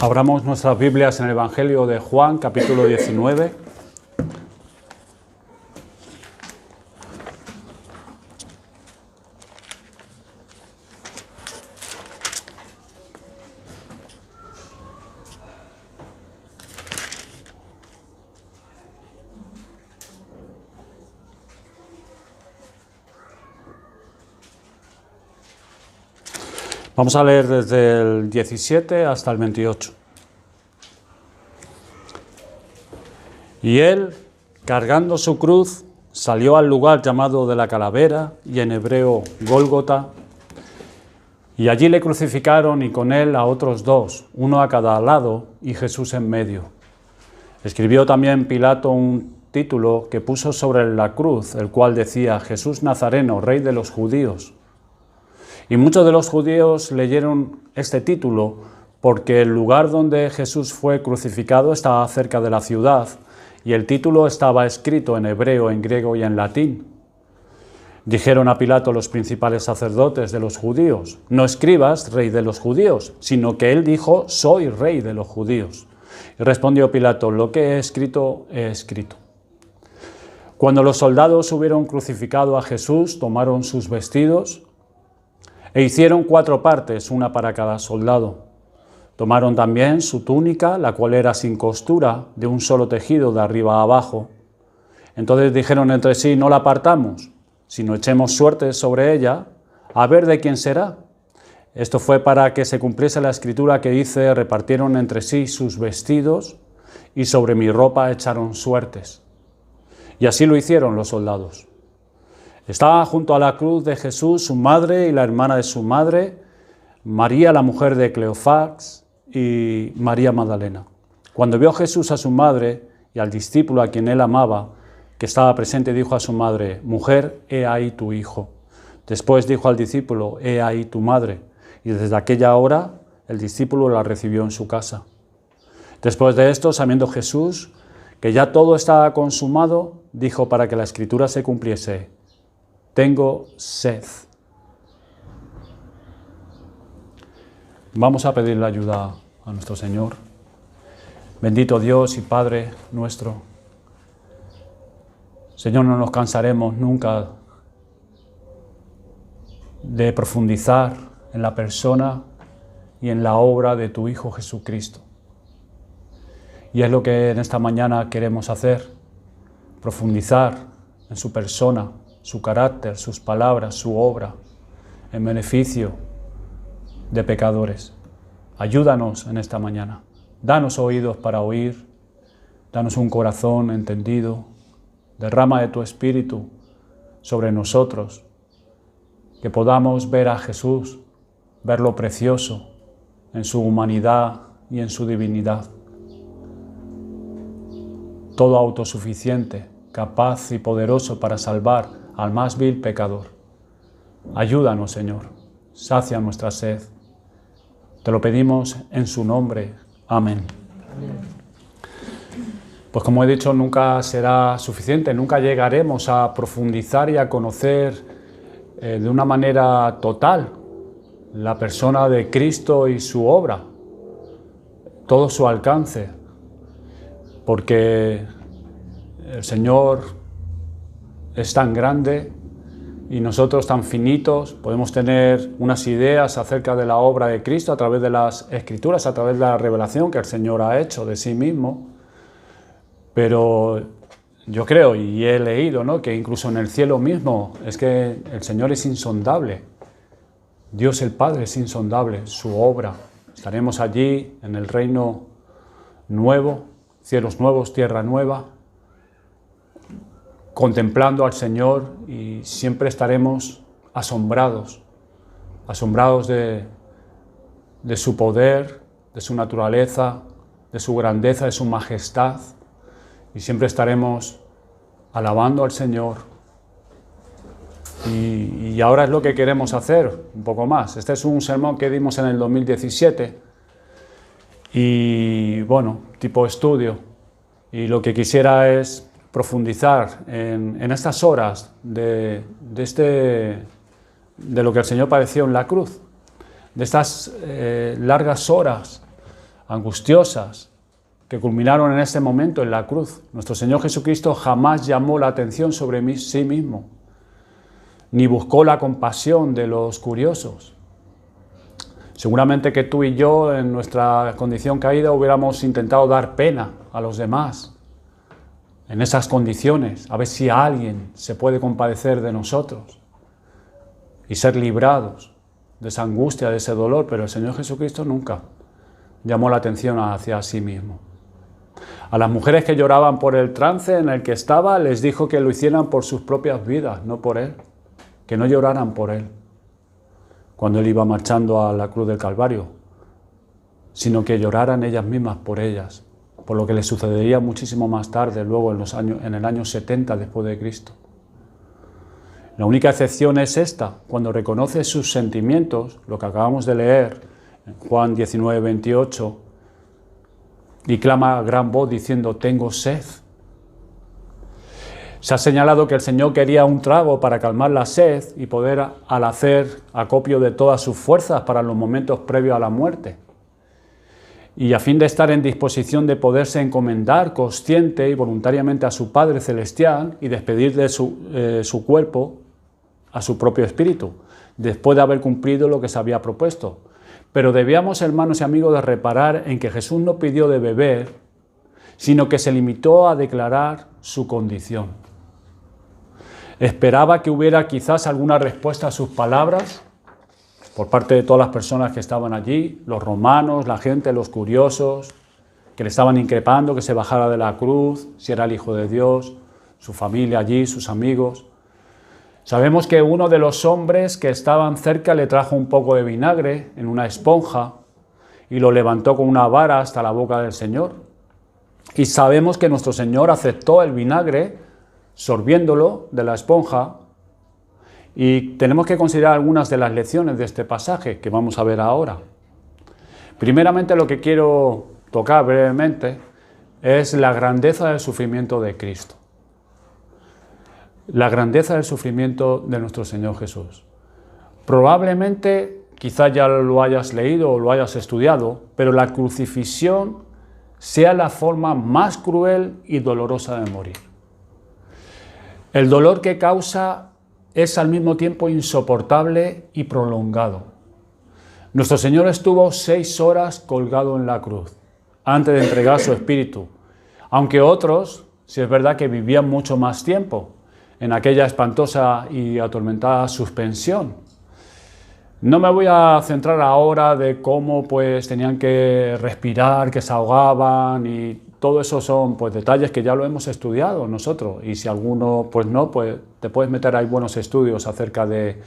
Abramos nuestras Biblias en el Evangelio de Juan, capítulo 19. Vamos a leer desde el 17 hasta el 28. Y él, cargando su cruz, salió al lugar llamado de la Calavera, y en hebreo Gólgota, y allí le crucificaron y con él a otros dos, uno a cada lado y Jesús en medio. Escribió también Pilato un título que puso sobre la cruz, el cual decía: Jesús Nazareno, Rey de los Judíos. Y muchos de los judíos leyeron este título porque el lugar donde Jesús fue crucificado estaba cerca de la ciudad y el título estaba escrito en hebreo, en griego y en latín. Dijeron a Pilato los principales sacerdotes de los judíos: no escribas Rey de los Judíos, sino que él dijo: soy Rey de los Judíos. Y respondió Pilato: lo que he escrito, he escrito. Cuando los soldados hubieron crucificado a Jesús, tomaron sus vestidos e hicieron 4 partes, una para cada soldado. Tomaron también su túnica, la cual era sin costura, de un solo tejido de arriba a abajo. Entonces dijeron entre sí: no la partamos, sino echemos suertes sobre ella, a ver de quién será. Esto fue para que se cumpliese la escritura que dice: repartieron entre sí sus vestidos, y sobre mi ropa echaron suertes. Y así lo hicieron los soldados. Estaba junto a la cruz de Jesús su madre y la hermana de su madre, María, la mujer de Cleofás, y María Magdalena. Cuando vio Jesús a su madre y al discípulo a quien él amaba, que estaba presente, dijo a su madre: mujer, he ahí tu hijo. Después dijo al discípulo: he ahí tu madre. Y desde aquella hora el discípulo la recibió en su casa. Después de esto, sabiendo Jesús que ya todo estaba consumado, dijo para que la escritura se cumpliese: tengo sed. Vamos a pedirle ayuda a nuestro Señor. Bendito Dios y Padre nuestro. Señor, no nos cansaremos nunca de profundizar en la persona y en la obra de tu Hijo Jesucristo. Y es lo que en esta mañana queremos hacer: profundizar en su persona, su carácter, sus palabras, su obra, en beneficio de pecadores. Ayúdanos en esta mañana. Danos oídos para oír, danos un corazón entendido. Derrama de tu Espíritu sobre nosotros, que podamos ver a Jesús, ver lo precioso en su humanidad y en su divinidad. Todo autosuficiente, capaz y poderoso para salvar al más vil pecador. Ayúdanos, Señor, sacia nuestra sed. Te lo pedimos en su nombre. Amén. Pues como he dicho, nunca será suficiente, nunca llegaremos a profundizar y a conocer de una manera total la persona de Cristo y su obra, todo su alcance, porque el Señor es tan grande y nosotros tan finitos. Podemos tener unas ideas acerca de la obra de Cristo a través de las Escrituras, a través de la revelación que el Señor ha hecho de sí mismo, pero yo creo y he leído, ¿no?, que incluso en el cielo mismo es que el Señor es insondable. Dios el Padre es insondable, su obra. Estaremos allí en el reino nuevo, cielos nuevos, tierra nueva, contemplando al Señor, y siempre estaremos asombrados de su poder, de su naturaleza, de su grandeza, de su majestad, y siempre estaremos alabando al Señor. Y ahora es lo que queremos hacer, un poco más. Este es un sermón que dimos en el 2017, y bueno, tipo estudio, y lo que quisiera es profundizar en estas horas de lo que el Señor padeció en la cruz, de estas largas horas angustiosas, que culminaron en ese momento en la cruz. Nuestro Señor Jesucristo jamás llamó la atención sobre sí mismo, ni buscó la compasión de los curiosos. Seguramente que tú y yo, en nuestra condición caída, hubiéramos intentado dar pena a los demás en esas condiciones, a ver si alguien se puede compadecer de nosotros y ser librados de esa angustia, de ese dolor, pero el Señor Jesucristo nunca llamó la atención hacia sí mismo. A las mujeres que lloraban por el trance en el que estaba, les dijo que lo hicieran por sus propias vidas, no por Él, que no lloraran por Él, cuando Él iba marchando a la cruz del Calvario, sino que lloraran ellas mismas por ellas, por lo que les sucedería muchísimo más tarde, luego en el año 70 después de Cristo. La única excepción es esta, cuando reconoce sus sentimientos, lo que acabamos de leer en Juan 19, 28, y clama a gran voz diciendo: tengo sed. Se ha señalado que el Señor quería un trago para calmar la sed y poder al hacer acopio de todas sus fuerzas para los momentos previos a la muerte. Y a fin de estar en disposición de poderse encomendar consciente y voluntariamente a su Padre Celestial y despedir de su cuerpo a su propio espíritu, después de haber cumplido lo que se había propuesto. Pero debíamos, hermanos y amigos, de reparar en que Jesús no pidió de beber, sino que se limitó a declarar su condición. Esperaba que hubiera quizás alguna respuesta a sus palabras por parte de todas las personas que estaban allí, los romanos, la gente, los curiosos, que le estaban increpando, que se bajara de la cruz, si era el Hijo de Dios, su familia allí, sus amigos. Sabemos que uno de los hombres que estaban cerca le trajo un poco de vinagre en una esponja y lo levantó con una vara hasta la boca del Señor. Y sabemos que nuestro Señor aceptó el vinagre, sorbiéndolo de la esponja, y tenemos que considerar algunas de las lecciones de este pasaje que vamos a ver ahora. Primeramente, lo que quiero tocar brevemente es la grandeza del sufrimiento de Cristo. La grandeza del sufrimiento de nuestro Señor Jesús. Probablemente, quizás ya lo hayas leído o lo hayas estudiado, pero la crucifixión sea la forma más cruel y dolorosa de morir. El dolor que causa es al mismo tiempo insoportable y prolongado. Nuestro Señor estuvo 6 horas colgado en la cruz antes de entregar su espíritu, aunque otros, si es verdad que vivían mucho más tiempo en aquella espantosa y atormentada suspensión. No me voy a centrar ahora de cómo pues tenían que respirar, que se ahogaban, y todo eso son pues detalles que ya lo hemos estudiado nosotros, y si alguno pues no, pues te puedes meter ahí buenos estudios acerca de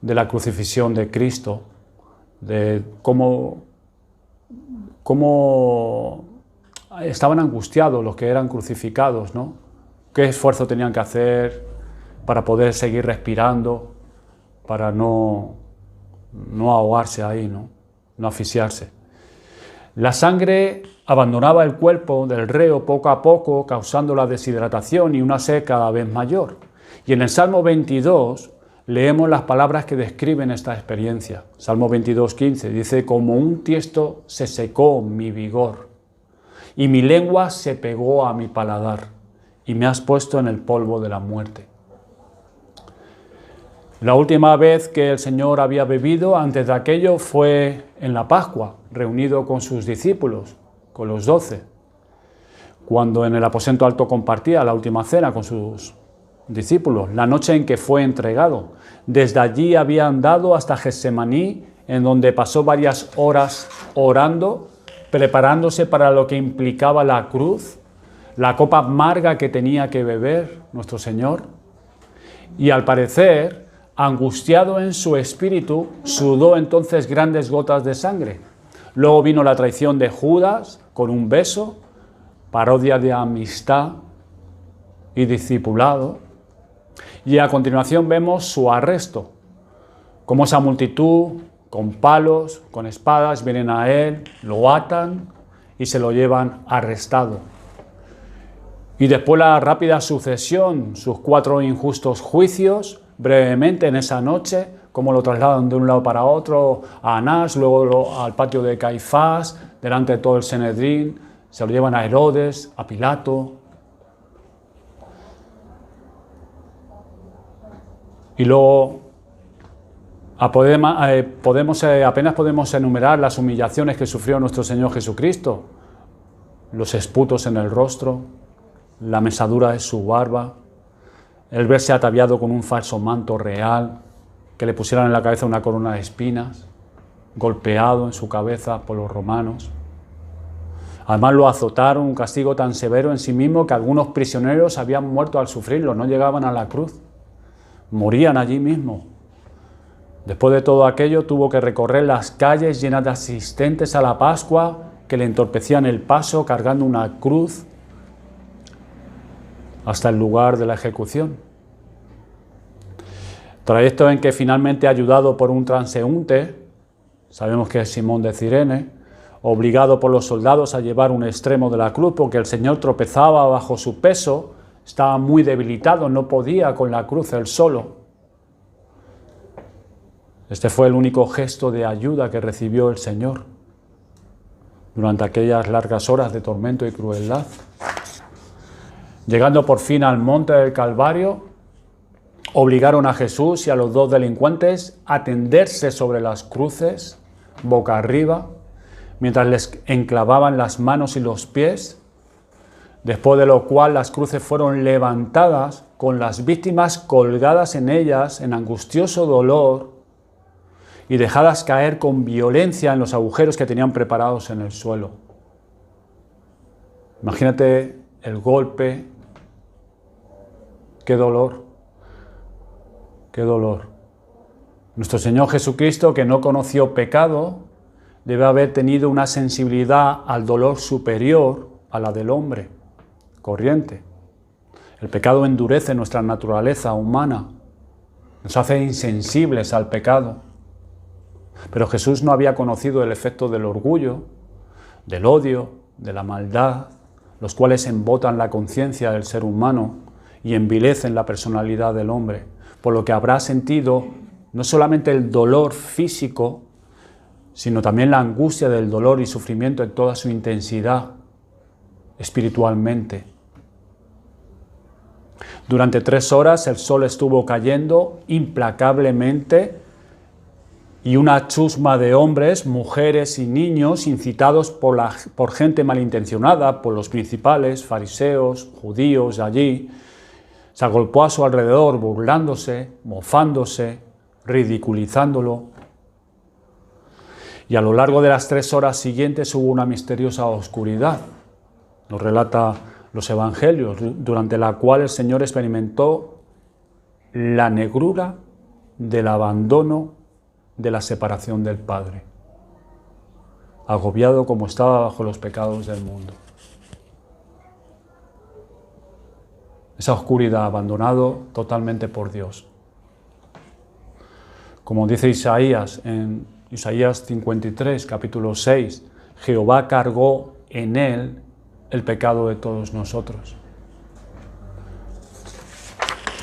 la crucifixión de Cristo, de cómo estaban angustiados los que eran crucificados, ¿no? Qué esfuerzo tenían que hacer para poder seguir respirando, para no ahogarse ahí, no asfixiarse. La sangre abandonaba el cuerpo del reo poco a poco, causando la deshidratación y una sed cada vez mayor. Y en el Salmo 22 leemos las palabras que describen esta experiencia. Salmo 22:15 dice: como un tiesto se secó mi vigor, y mi lengua se pegó a mi paladar, y me has puesto en el polvo de la muerte. La última vez que el Señor había bebido antes de aquello fue en la Pascua, reunido con sus discípulos, con los 12, cuando en el aposento alto compartía la última cena con sus discípulos, la noche en que fue entregado. Desde allí había andado hasta Getsemaní, en donde pasó varias horas orando, preparándose para lo que implicaba la cruz, la copa amarga que tenía que beber nuestro Señor, y al parecer, angustiado en su espíritu, sudó entonces grandes gotas de sangre. Luego vino la traición de Judas con un beso, parodia de amistad y discipulado. Y a continuación vemos su arresto, como esa multitud con palos, con espadas, vienen a él, lo atan y se lo llevan arrestado. Y después la rápida sucesión, sus 4 injustos juicios, brevemente en esa noche, cómo lo trasladan de un lado para otro a Anás, luego al patio de Caifás, delante de todo el Sanedrín, se lo llevan a Herodes, a Pilato. Y luego apenas podemos enumerar las humillaciones que sufrió nuestro Señor Jesucristo. Los esputos en el rostro, la mesadura de su barba, el verse ataviado con un falso manto real, que le pusieran en la cabeza una corona de espinas, golpeado en su cabeza por los romanos. Además lo azotaron, un castigo tan severo en sí mismo que algunos prisioneros habían muerto al sufrirlo, no llegaban a la cruz, morían allí mismo. Después de todo aquello tuvo que recorrer las calles llenas de asistentes a la Pascua que le entorpecían el paso cargando una cruz hasta el lugar de la ejecución. Trayecto en que finalmente, ayudado por un transeúnte, sabemos que es Simón de Cirene, obligado por los soldados a llevar un extremo de la cruz porque el Señor tropezaba bajo su peso, estaba muy debilitado, no podía con la cruz él solo. Este fue el único gesto de ayuda que recibió el Señor durante aquellas largas horas de tormento y crueldad. Llegando por fin al monte del Calvario, obligaron a Jesús y a los dos delincuentes a tenderse sobre las cruces, boca arriba, mientras les enclavaban las manos y los pies, después de lo cual las cruces fueron levantadas con las víctimas colgadas en ellas en angustioso dolor y dejadas caer con violencia en los agujeros que tenían preparados en el suelo. Imagínate el golpe, qué dolor, qué dolor. Nuestro Señor Jesucristo, que no conoció pecado, debe haber tenido una sensibilidad al dolor superior a la del hombre corriente. El pecado endurece nuestra naturaleza humana, nos hace insensibles al pecado. Pero Jesús no había conocido el efecto del orgullo, del odio, de la maldad, los cuales embotan la conciencia del ser humano y envilecen la personalidad del hombre, por lo que habrá sentido no solamente el dolor físico, sino también la angustia del dolor y sufrimiento en toda su intensidad, espiritualmente. Durante 3 horas el sol estuvo cayendo implacablemente y una chusma de hombres, mujeres y niños incitados por gente malintencionada, por los principales, fariseos, judíos de allí, se agolpó a su alrededor burlándose, mofándose, ridiculizándolo. Y a lo largo de las 3 horas siguientes hubo una misteriosa oscuridad, nos relata los evangelios, durante la cual el Señor experimentó la negrura del abandono, de la separación del Padre, agobiado como estaba bajo los pecados del mundo. Esa oscuridad, abandonado totalmente por Dios. Como dice Isaías en Isaías 53, capítulo 6, Jehová cargó en él el pecado de todos nosotros.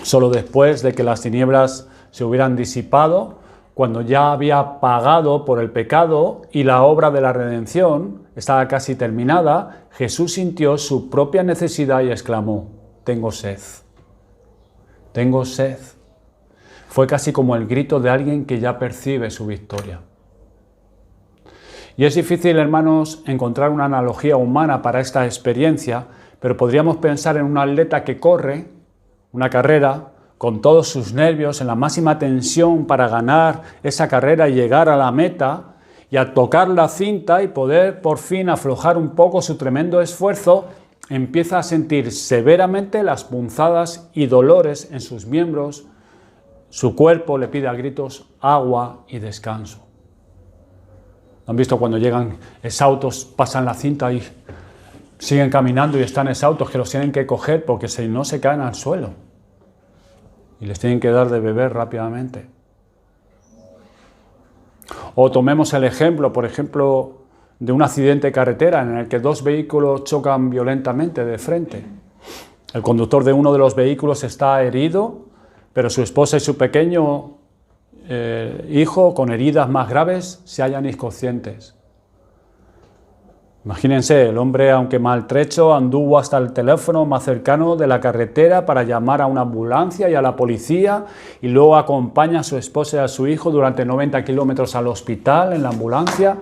Solo después de que las tinieblas se hubieran disipado, cuando ya había pagado por el pecado y la obra de la redención estaba casi terminada, Jesús sintió su propia necesidad y exclamó: tengo sed, tengo sed. Fue casi como el grito de alguien que ya percibe su victoria. Y es difícil, hermanos, encontrar una analogía humana para esta experiencia, pero podríamos pensar en un atleta que corre una carrera con todos sus nervios en la máxima tensión para ganar esa carrera y llegar a la meta, y al tocar la cinta y poder por fin aflojar un poco su tremendo esfuerzo, empieza a sentir severamente las punzadas y dolores en sus miembros. Su cuerpo le pide a gritos agua y descanso. ¿Han visto cuando llegan exhaustos, pasan la cinta y siguen caminando y están exhaustos, que los tienen que coger porque si no se caen al suelo? Y les tienen que dar de beber rápidamente. O tomemos el ejemplo, por ejemplo, de un accidente de carretera en el que 2 vehículos chocan violentamente de frente. El conductor de uno de los vehículos está herido, pero su esposa y su pequeño hijo con heridas más graves se hallan inconscientes. Imagínense, el hombre, aunque maltrecho, anduvo hasta el teléfono más cercano de la carretera para llamar a una ambulancia y a la policía, y luego acompaña a su esposa y a su hijo durante 90 kilómetros al hospital en la ambulancia.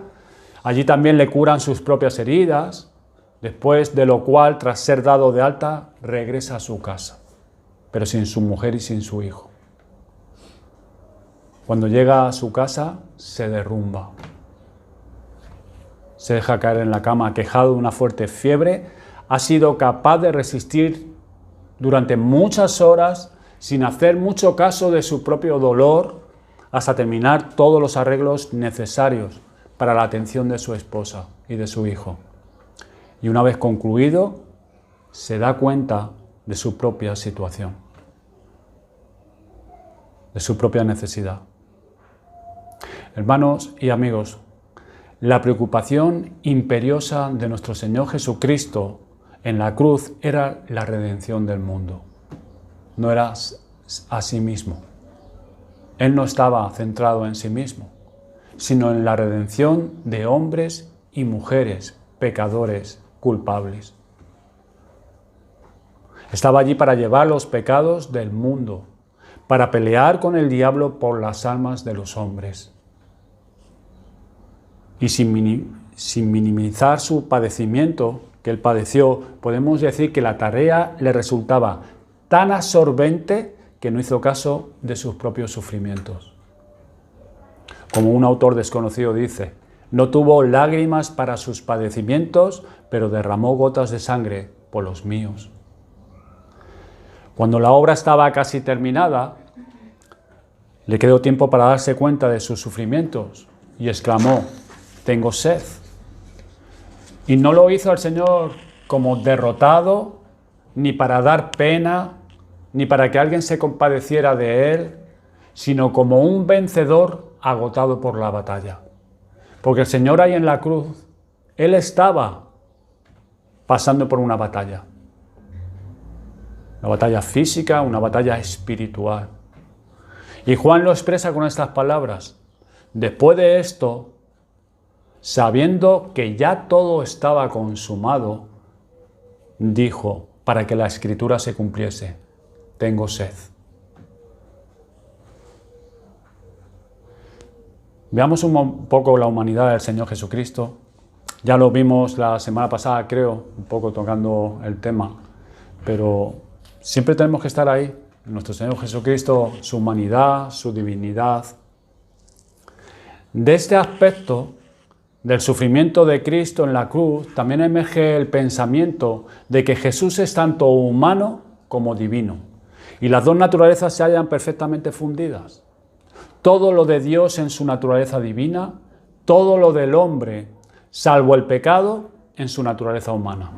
Allí también le curan sus propias heridas, después de lo cual, tras ser dado de alta, regresa a su casa, pero sin su mujer y sin su hijo. Cuando llega a su casa, se derrumba. Se deja caer en la cama, aquejado de una fuerte fiebre. Ha sido capaz de resistir durante muchas horas, sin hacer mucho caso de su propio dolor, hasta terminar todos los arreglos necesarios para la atención de su esposa y de su hijo. Y una vez concluido, se da cuenta de su propia situación, de su propia necesidad. Hermanos y amigos, la preocupación imperiosa de nuestro Señor Jesucristo en la cruz era la redención del mundo. No era a sí mismo. Él no estaba centrado en sí mismo, sino en la redención de hombres y mujeres, pecadores, culpables. Estaba allí para llevar los pecados del mundo, para pelear con el diablo por las almas de los hombres. Y sin minimizar su padecimiento que él padeció, podemos decir que la tarea le resultaba tan absorbente que no hizo caso de sus propios sufrimientos. Como un autor desconocido dice, no tuvo lágrimas para sus padecimientos, pero derramó gotas de sangre por los míos. Cuando la obra estaba casi terminada, le quedó tiempo para darse cuenta de sus sufrimientos y exclamó: tengo sed. Y no lo hizo el Señor como derrotado, ni para dar pena, ni para que alguien se compadeciera de él, sino como un vencedor agotado por la batalla. Porque el Señor ahí en la cruz, Él estaba pasando por una batalla física, una batalla espiritual. Y Juan lo expresa con estas palabras: después de esto, sabiendo que ya todo estaba consumado, dijo, para que la Escritura se cumpliese: tengo sed. Veamos un poco la humanidad del Señor Jesucristo. Ya lo vimos la semana pasada, creo, un poco tocando el tema, pero siempre tenemos que estar ahí, en nuestro Señor Jesucristo, su humanidad, su divinidad. De este aspecto del sufrimiento de Cristo en la cruz, también emerge el pensamiento de que Jesús es tanto humano como divino, y las dos naturalezas se hallan perfectamente fundidas. Todo lo de Dios en su naturaleza divina, todo lo del hombre, salvo el pecado, en su naturaleza humana.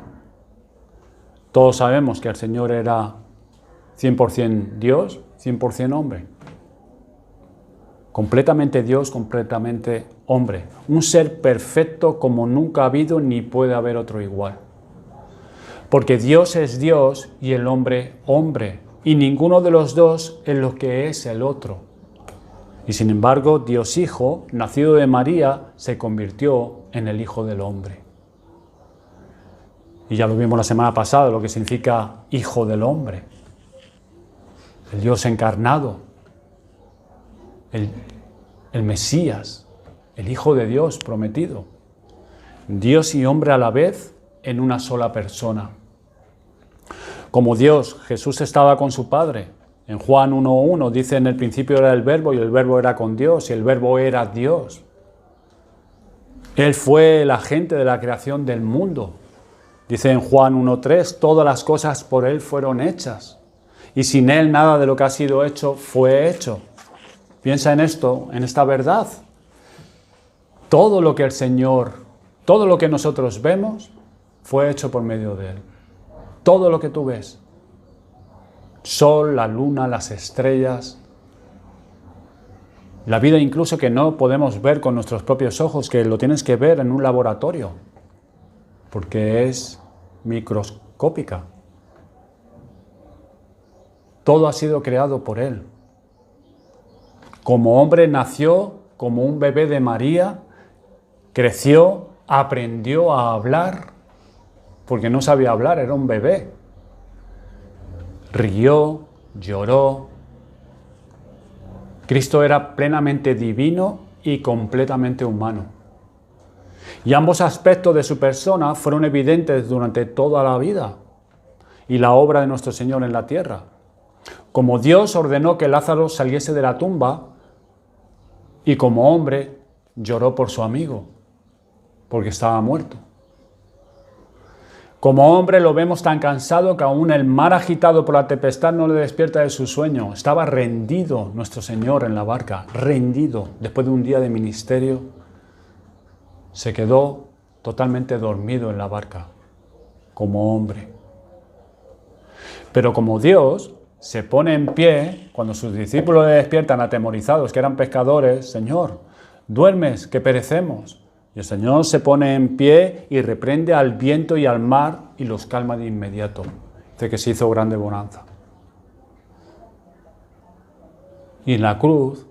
Todos sabemos que el Señor era 100% Dios, 100% hombre. Completamente Dios, completamente hombre. Un ser perfecto como nunca ha habido ni puede haber otro igual. Porque Dios es Dios y el hombre, hombre. Y ninguno de los dos es lo que es el otro. Y sin embargo, Dios Hijo, nacido de María, se convirtió en el Hijo del Hombre. Y ya lo vimos la semana pasada, lo que significa Hijo del Hombre. El Dios encarnado, el Mesías, el Hijo de Dios prometido. Dios y hombre a la vez en una sola persona. Como Dios, Jesús estaba con su Padre. En Juan 1:1 dice: en el principio era el Verbo y el Verbo era con Dios y el Verbo era Dios. Él fue el agente de la creación del mundo. Dice en Juan 1:3: todas las cosas por Él fueron hechas y sin Él nada de lo que ha sido hecho fue hecho. Piensa en esto, en esta verdad. Todo lo que el Señor, todo lo que nosotros vemos fue hecho por medio de Él. Todo lo que tú ves. Sol, la luna, las estrellas, la vida incluso que no podemos ver con nuestros propios ojos, que lo tienes que ver en un laboratorio, porque es microscópica. Todo ha sido creado por Él. Como hombre nació como un bebé de María, creció, aprendió a hablar, porque no sabía hablar, era un bebé. Rió, lloró. Cristo era plenamente divino y completamente humano. Y ambos aspectos de su persona fueron evidentes durante toda la vida y la obra de nuestro Señor en la tierra. Como Dios ordenó que Lázaro saliese de la tumba, y como hombre lloró por su amigo, porque estaba muerto. Como hombre lo vemos tan cansado que aún el mar agitado por la tempestad no le despierta de su sueño. Estaba rendido nuestro Señor en la barca, rendido. Después de un día de ministerio, se quedó totalmente dormido en la barca, como hombre. Pero como Dios se pone en pie, cuando sus discípulos le despiertan atemorizados, que eran pescadores, Señor, duermes, que perecemos. Y el Señor se pone en pie y reprende al viento y al mar y los calma de inmediato. Dice que se hizo grande bonanza. Y en la cruz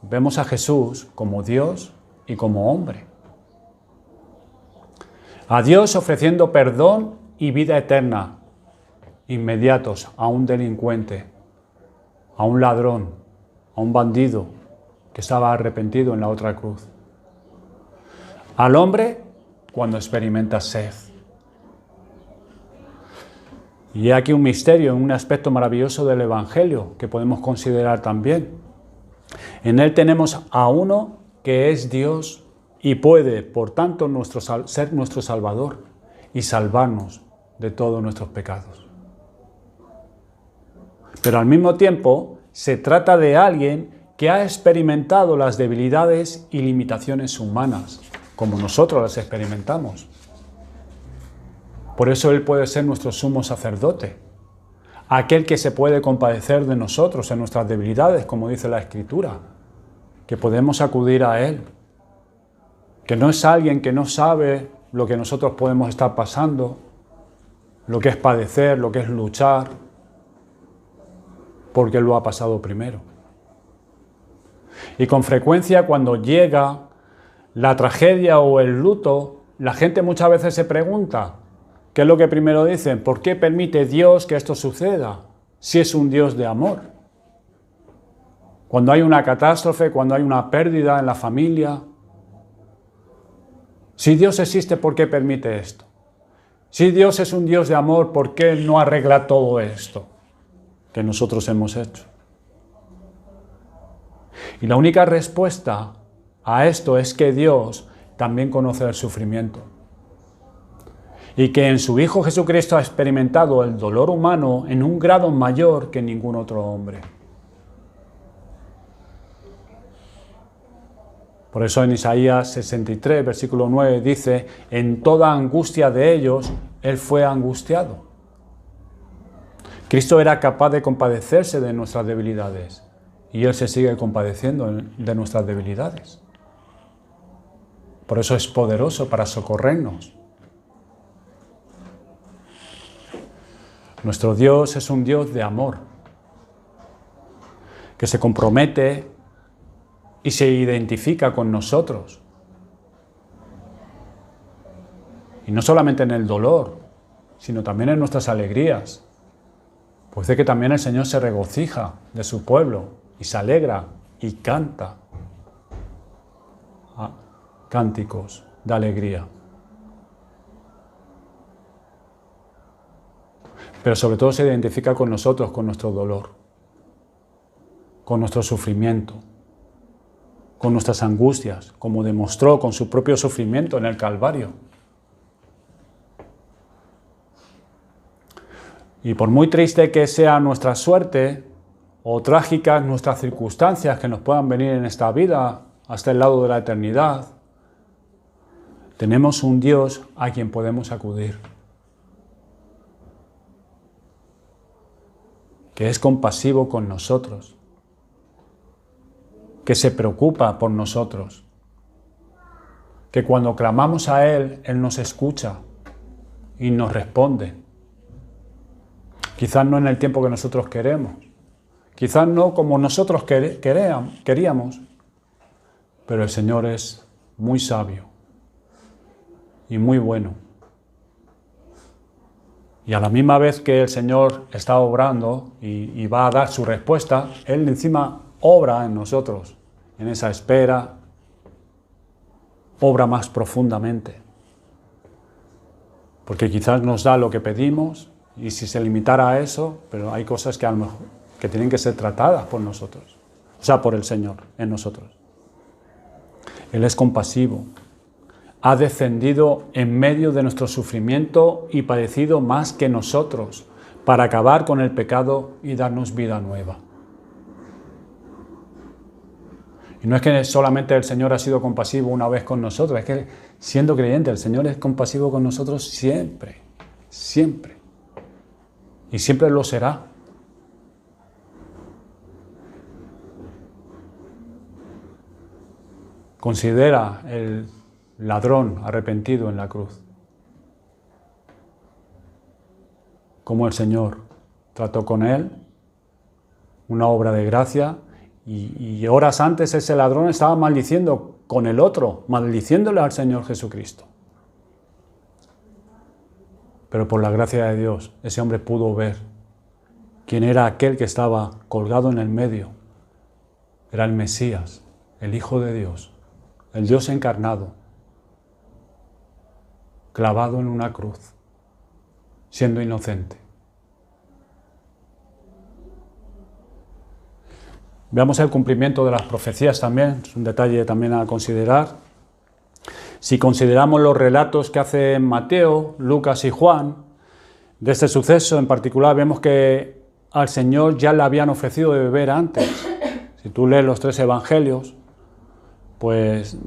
vemos a Jesús como Dios y como hombre. A Dios ofreciendo perdón y vida eterna, inmediatos a un delincuente, a un ladrón, a un bandido que estaba arrepentido en la otra cruz. Al hombre cuando experimenta sed. Y aquí un misterio, un aspecto maravilloso del Evangelio que podemos considerar también. En él tenemos a uno que es Dios y puede, por tanto, ser nuestro Salvador y salvarnos de todos nuestros pecados. Pero al mismo tiempo se trata de alguien que ha experimentado las debilidades y limitaciones humanas, como nosotros las experimentamos. Por eso Él puede ser nuestro sumo sacerdote, aquel que se puede compadecer de nosotros en nuestras debilidades, como dice la Escritura, que podemos acudir a Él, que no es alguien que no sabe lo que nosotros podemos estar pasando, lo que es padecer, lo que es luchar, porque Él lo ha pasado primero. Y con frecuencia cuando llega la tragedia o el luto, la gente muchas veces se pregunta, ¿qué es lo que primero dicen? ¿Por qué permite Dios que esto suceda si es un Dios de amor? Cuando hay una catástrofe, cuando hay una pérdida en la familia, si Dios existe, ¿por qué permite esto? Si Dios es un Dios de amor, ¿por qué no arregla todo esto que nosotros hemos hecho? Y la única respuesta a esto es que Dios también conoce el sufrimiento. Y que en su Hijo Jesucristo ha experimentado el dolor humano en un grado mayor que ningún otro hombre. Por eso en Isaías 63, versículo 9, dice, en toda angustia de ellos, Él fue angustiado. Cristo era capaz de compadecerse de nuestras debilidades y Él se sigue compadeciendo de nuestras debilidades. Por eso es poderoso para socorrernos. Nuestro Dios es un Dios de amor, que se compromete y se identifica con nosotros. Y no solamente en el dolor, sino también en nuestras alegrías. Pues de que también el Señor se regocija de su pueblo y se alegra y canta cánticos de alegría. Pero sobre todo se identifica con nosotros, con nuestro dolor, con nuestro sufrimiento, con nuestras angustias, como demostró con su propio sufrimiento en el Calvario. Y por muy triste que sea nuestra suerte, o trágicas nuestras circunstancias que nos puedan venir en esta vida, hasta el lado de la eternidad, tenemos un Dios a quien podemos acudir, que es compasivo con nosotros, que se preocupa por nosotros, que cuando clamamos a Él, Él nos escucha y nos responde. Quizás no en el tiempo que nosotros queremos, quizás no como nosotros queríamos, pero el Señor es muy sabio y muy bueno. Y a la misma vez que el Señor está obrando y va a dar su respuesta, Él encima obra en nosotros, en esa espera, obra más profundamente. Porque quizás nos da lo que pedimos, y si se limitara a eso, pero hay cosas que a lo mejor que tienen que ser tratadas por nosotros, o sea, por el Señor en nosotros. Él es compasivo, ha descendido en medio de nuestro sufrimiento y padecido más que nosotros para acabar con el pecado y darnos vida nueva. Y no es que solamente el Señor ha sido compasivo una vez con nosotros, es que siendo creyente el Señor es compasivo con nosotros siempre, siempre. Y siempre lo será. Considera el ladrón arrepentido en la cruz, cómo el Señor trató con él, una obra de gracia, y horas antes ese ladrón estaba maldiciendo con el otro, maldiciéndole al Señor Jesucristo. Pero por la gracia de Dios, ese hombre pudo ver quién era aquel que estaba colgado en el medio. Era el Mesías, el Hijo de Dios, el Dios encarnado, clavado en una cruz, siendo inocente. Veamos el cumplimiento de las profecías también, es un detalle también a considerar. Si consideramos los relatos que hacen Mateo, Lucas y Juan, de este suceso en particular, vemos que al Señor ya le habían ofrecido de beber antes. Si tú lees los 3 evangelios, pues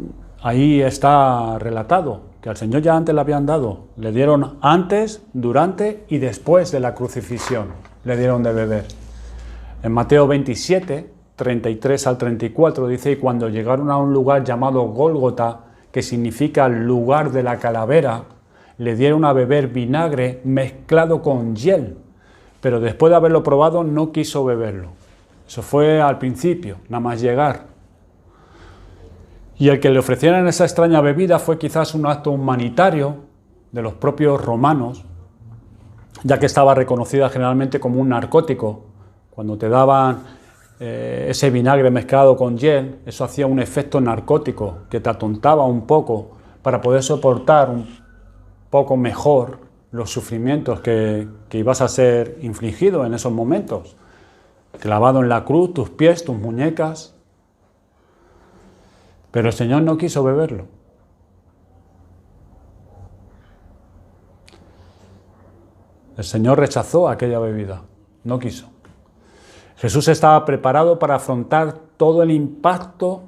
ahí está relatado que al Señor ya antes le habían dado. Le dieron antes, durante y después de la crucifixión, le dieron de beber. En Mateo 27, 33 al 34 dice: y cuando llegaron a un lugar llamado Gólgota, que significa lugar de la calavera, le dieron a beber vinagre mezclado con hiel, pero después de haberlo probado no quiso beberlo. Eso fue al principio, nada más llegar. Y el que le ofrecieran esa extraña bebida fue quizás un acto humanitario de los propios romanos, ya que estaba reconocida generalmente como un narcótico. Cuando te daban ese vinagre mezclado con hiel, eso hacía un efecto narcótico que te atontaba un poco para poder soportar un poco mejor los sufrimientos que ibas a ser infligido en esos momentos. Clavado en la cruz, tus pies, tus muñecas. Pero el Señor no quiso beberlo. El Señor rechazó aquella bebida, no quiso. Jesús estaba preparado para afrontar todo el impacto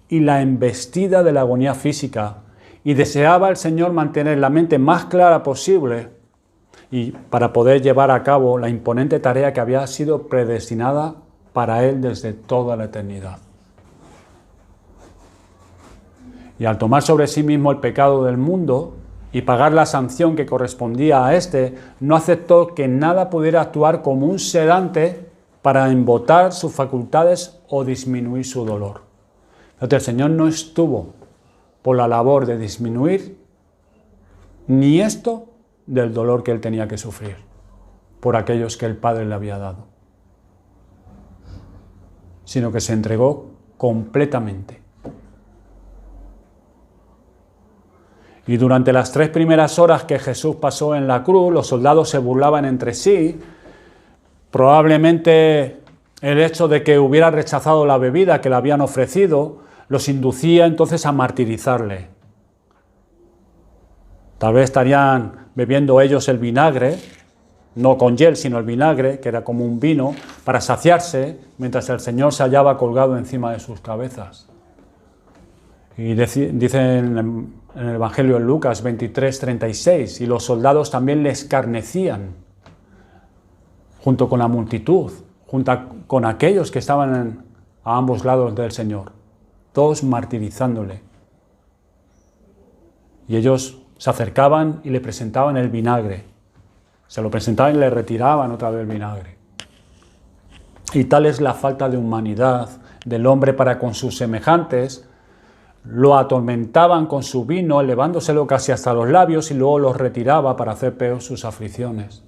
y la embestida de la agonía física, y deseaba el Señor mantener la mente más clara posible y para poder llevar a cabo la imponente tarea que había sido predestinada para Él desde toda la eternidad. Y al tomar sobre sí mismo el pecado del mundo y pagar la sanción que correspondía a éste, no aceptó que nada pudiera actuar como un sedante para embotar sus facultades o disminuir su dolor. Entonces, el Señor no estuvo por la labor de disminuir ni esto del dolor que Él tenía que sufrir por aquellos que el Padre le había dado, sino que se entregó completamente. Y durante las 3 primeras horas que Jesús pasó en la cruz, los soldados se burlaban entre sí. Probablemente el hecho de que hubiera rechazado la bebida que le habían ofrecido los inducía entonces a martirizarle. Tal vez estarían bebiendo ellos el vinagre, no con hiel, sino el vinagre, que era como un vino, para saciarse, mientras el Señor se hallaba colgado encima de sus cabezas. Y dice en el Evangelio de Lucas 23, 36, y los soldados también le escarnecían, junto con la multitud, junto con aquellos que estaban a ambos lados del Señor, todos martirizándole. Y ellos se acercaban y le presentaban el vinagre. Se lo presentaban y le retiraban otra vez el vinagre. y tal es la falta de humanidad del hombre para con sus semejantes, lo atormentaban con su vino, elevándoselo casi hasta los labios, y luego los retiraba para hacer peor sus aflicciones.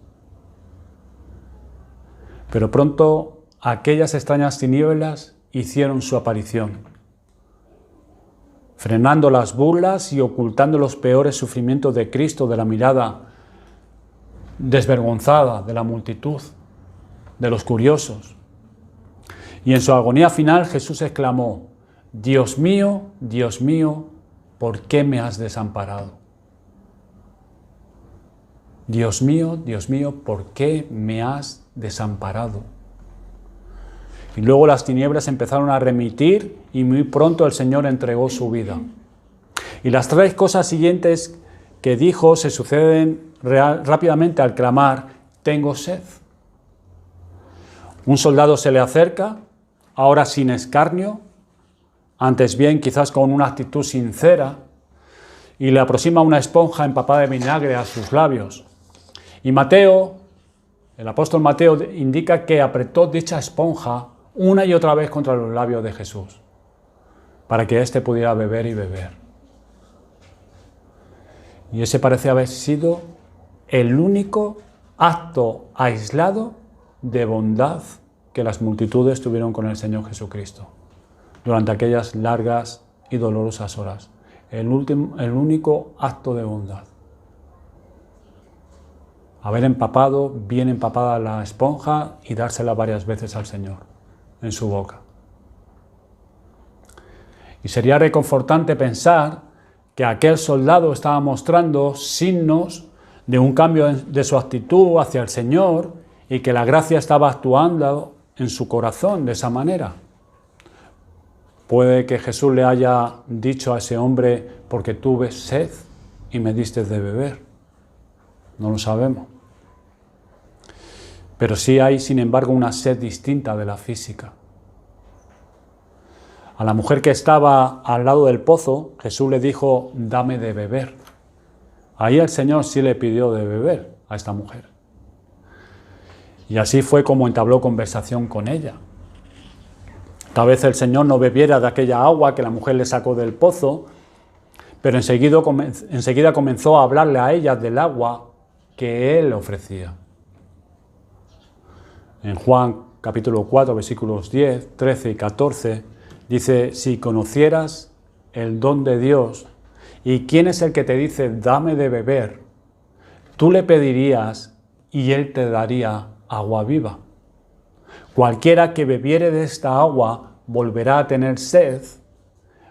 Pero pronto aquellas extrañas tinieblas hicieron su aparición, frenando las burlas y ocultando los peores sufrimientos de Cristo de la mirada desvergonzada de la multitud, de los curiosos. Y en su agonía final Jesús exclamó: Dios mío, ¿por qué me has desamparado? Dios mío, ¿por qué me has desamparado? Y luego las tinieblas empezaron a remitir y muy pronto el Señor entregó su vida. Y las 3 cosas siguientes que dijo se suceden rápidamente al clamar: tengo sed. Un soldado se le acerca, ahora sin escarnio, antes bien quizás con una actitud sincera, y le aproxima una esponja empapada de vinagre a sus labios. Y Mateo, el apóstol Mateo, indica que apretó dicha esponja una y otra vez contra los labios de Jesús, para que éste pudiera beber y beber. Y ese parece haber sido el único acto aislado de bondad que las multitudes tuvieron con el Señor Jesucristo durante aquellas largas y dolorosas horas. El único acto de bondad. Haber empapado, bien empapada la esponja, y dársela varias veces al Señor en su boca. Y sería reconfortante pensar que aquel soldado estaba mostrando signos de un cambio de su actitud hacia el Señor, y que la gracia estaba actuando en su corazón de esa manera. Puede que Jesús le haya dicho a ese hombre: porque tuve sed y me diste de beber. No lo sabemos. Pero sí hay, sin embargo, una sed distinta de la física. A la mujer que estaba al lado del pozo, Jesús le dijo: dame de beber. Ahí el Señor sí le pidió de beber a esta mujer. Y así fue como entabló conversación con ella. Tal vez el Señor no bebiera de aquella agua que la mujer le sacó del pozo, pero enseguida comenzó a hablarle a ella del agua que Él ofrecía. En Juan capítulo 4, versículos 10, 13 y 14, dice: si conocieras el don de Dios y quién es el que te dice dame de beber, tú le pedirías y Él te daría agua viva. Cualquiera que bebiere de esta agua volverá a tener sed,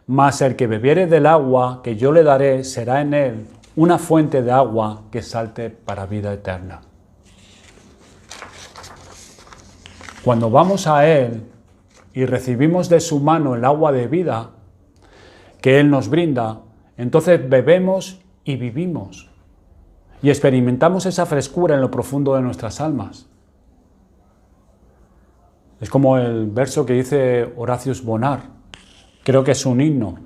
mas el que bebiere del agua que yo le daré será en él una fuente de agua que salte para vida eterna. Cuando vamos a Él y recibimos de su mano el agua de vida que Él nos brinda, entonces bebemos y vivimos y experimentamos esa frescura en lo profundo de nuestras almas. Es como el verso que dice Horatius Bonar, creo que es un himno,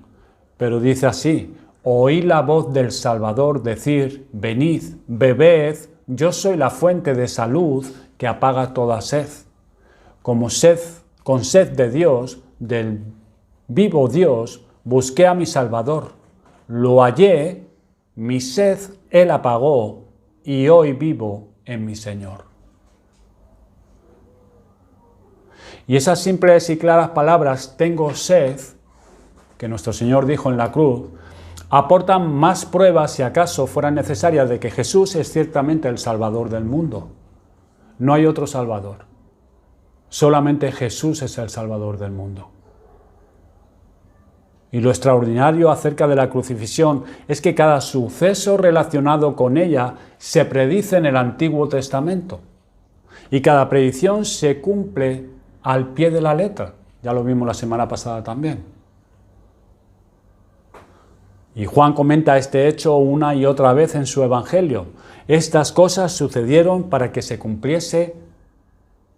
pero dice así: oí la voz del Salvador decir, venid, bebed, yo soy la fuente de salud que apaga toda sed. Con sed de Dios, del vivo Dios, busqué a mi Salvador. Lo hallé, mi sed Él apagó, y hoy vivo en mi Señor. Y esas simples y claras palabras, tengo sed, que nuestro Señor dijo en la cruz, aportan más pruebas, si acaso fueran necesarias, de que Jesús es ciertamente el Salvador del mundo. No hay otro Salvador. Solamente Jesús es el Salvador del mundo. Y lo extraordinario acerca de la crucifixión es que cada suceso relacionado con ella se predice en el Antiguo Testamento. Y cada predicción se cumple al pie de la letra. Ya lo vimos la semana pasada también. Y Juan comenta este hecho una y otra vez en su Evangelio. Estas cosas sucedieron para que se cumpliese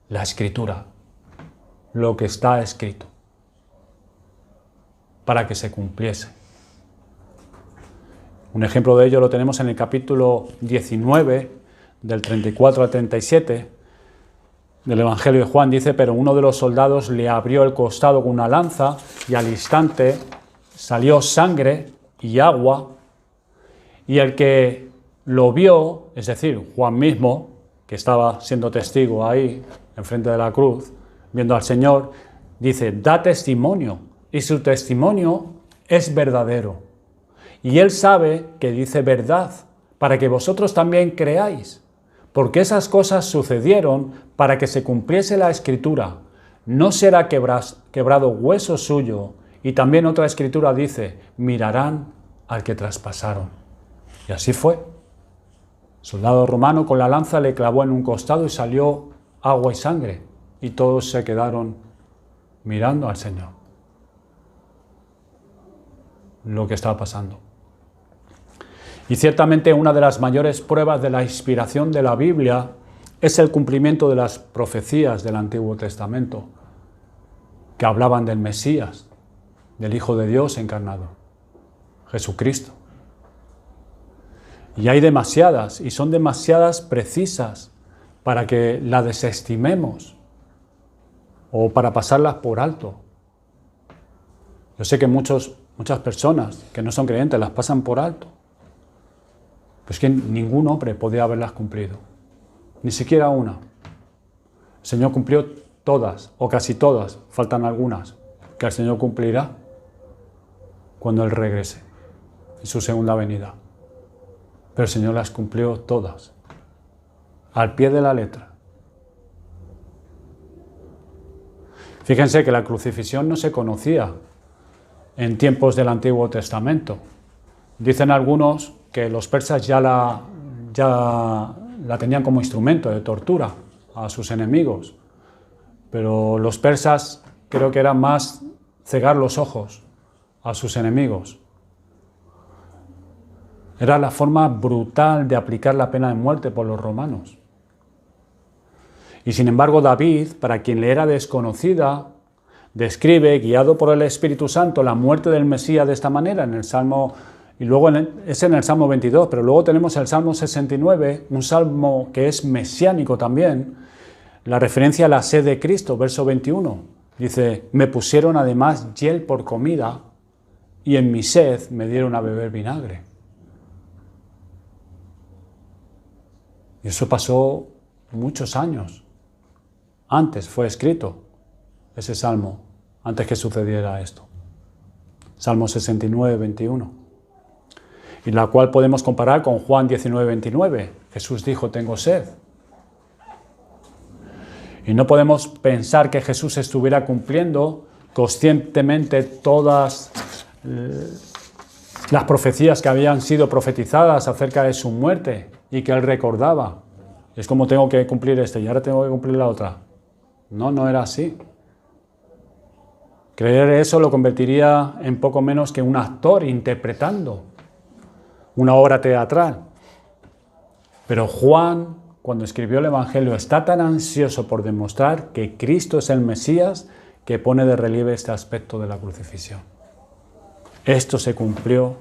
la Escritura, lo que está escrito, para que se cumpliese. Un ejemplo de ello lo tenemos en el capítulo 19, del 34 al 37, del Evangelio de Juan dice: pero uno de los soldados le abrió el costado con una lanza y al instante salió sangre y agua, y el que lo vio, es decir, Juan mismo, que estaba siendo testigo ahí, enfrente de la cruz, viendo al Señor, dice: da testimonio, y su testimonio es verdadero. Y él sabe que dice verdad, para que vosotros también creáis, porque esas cosas sucedieron para que se cumpliese la Escritura. No será quebrado hueso suyo. Y también otra Escritura dice: mirarán al que traspasaron. Y así fue. El soldado romano con la lanza le clavó en un costado y salió agua y sangre. Y todos se quedaron mirando al Señor lo que estaba pasando. Y ciertamente una de las mayores pruebas de la inspiración de la Biblia es el cumplimiento de las profecías del Antiguo Testamento, que hablaban del Mesías, del Hijo de Dios encarnado, Jesucristo. Y hay demasiadas, y son demasiadas precisas para que las desestimemos o para pasarlas por alto. Yo sé que muchas personas que no son creyentes las pasan por alto. Pues que ningún hombre podía haberlas cumplido, ni siquiera una. El Señor cumplió todas, o casi todas, faltan algunas, que el Señor cumplirá cuando Él regrese, en su segunda venida. Pero el Señor las cumplió todas, al pie de la letra. Fíjense que la crucifixión no se conocía en tiempos del Antiguo Testamento. Dicen algunos que los persas ya la tenían como instrumento de tortura a sus enemigos, pero los persas creo que era más cegar los ojos a sus enemigos. Era la forma brutal de aplicar la pena de muerte por los romanos. Y sin embargo David, para quien le era desconocida, describe, guiado por el Espíritu Santo, la muerte del Mesías de esta manera en el Salmo. Y luego es en el Salmo 22, pero luego tenemos el Salmo 69, un salmo que es mesiánico también, la referencia a la sed de Cristo, verso 21. Dice: me pusieron además hiel por comida y en mi sed me dieron a beber vinagre. Y eso pasó muchos años. Antes fue escrito ese salmo, antes que sucediera esto. Salmo 69, 21. Y la cual podemos comparar con Juan 19, 29. Jesús dijo: tengo sed. Y no podemos pensar que Jesús estuviera cumpliendo conscientemente todas las profecías que habían sido profetizadas acerca de su muerte y que Él recordaba. Es como: tengo que cumplir esto y ahora tengo que cumplir la otra. No, no era así. Creer eso lo convertiría en poco menos que un actor interpretando una obra teatral. Pero Juan, cuando escribió el Evangelio, está tan ansioso por demostrar que Cristo es el Mesías que pone de relieve este aspecto de la crucifixión. Esto se cumplió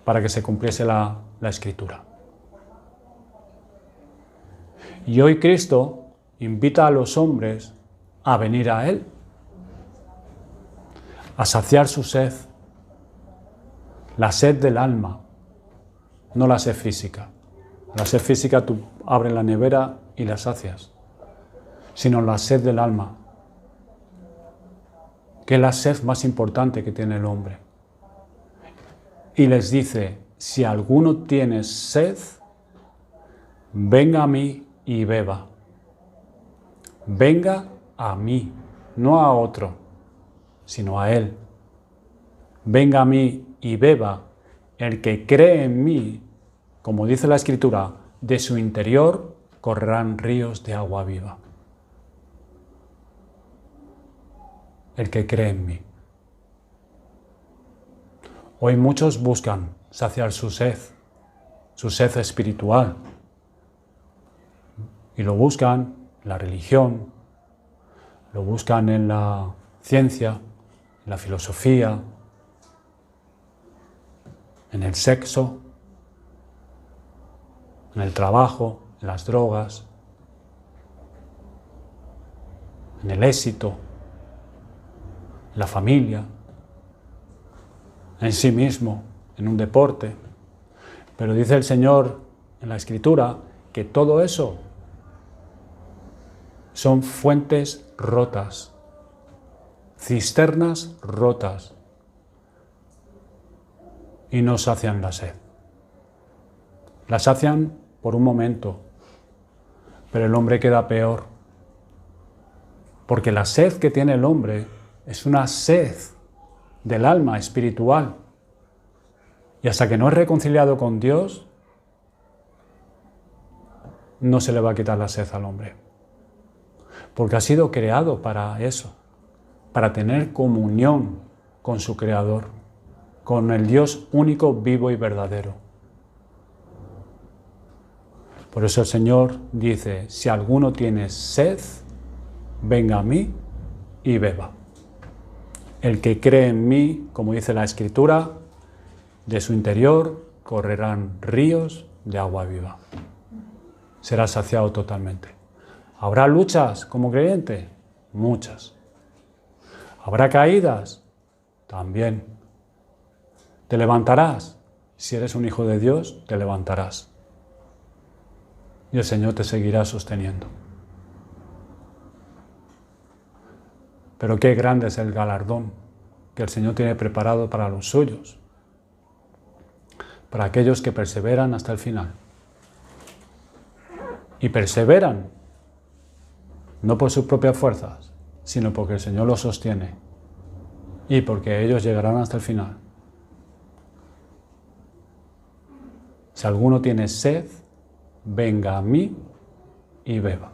para que se cumpliese la Escritura. Y hoy Cristo invita a los hombres a venir a Él, a saciar su sed, la sed del alma, no la sed física. La sed física tú abres la nevera y la sacias, sino la sed del alma, que es la sed más importante que tiene el hombre. Y les dice: si alguno tiene sed, venga a mí y beba. Venga a mí, no a otro, sino a Él. Venga a mí y beba. El que cree en mí, como dice la Escritura, de su interior correrán ríos de agua viva. El que cree en mí. Hoy muchos buscan saciar su sed espiritual. Y lo buscan en la religión, lo buscan en la ciencia, en la filosofía, en el sexo, en el trabajo, en las drogas, en el éxito, en la familia, en sí mismo, en un deporte. Pero dice el Señor en la Escritura que todo eso son fuentes rotas, cisternas rotas, y no sacian la sed. La sacian por un momento, pero el hombre queda peor, porque la sed que tiene el hombre es una sed del alma espiritual, y hasta que no es reconciliado con Dios, no se le va a quitar la sed al hombre, porque ha sido creado para eso, para tener comunión con su Creador, con el Dios único, vivo y verdadero. Por eso el Señor dice, si alguno tiene sed, venga a mí y beba. El que cree en mí, como dice la Escritura, de su interior correrán ríos de agua viva. Será saciado totalmente. ¿Habrá luchas como creyente? Muchas. ¿Habrá caídas? También. ¿Te levantarás? Si eres un hijo de Dios, te levantarás. Y el Señor te seguirá sosteniendo. Pero qué grande es el galardón que el Señor tiene preparado para los suyos, para aquellos que perseveran hasta el final. Y perseveran, no por sus propias fuerzas, sino porque el Señor los sostiene y porque ellos llegarán hasta el final. Si alguno tiene sed, venga a mí y beba.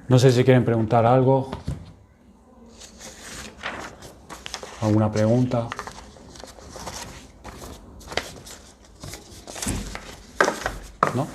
No sé si quieren preguntar algo. ¿Alguna pregunta? ¿No?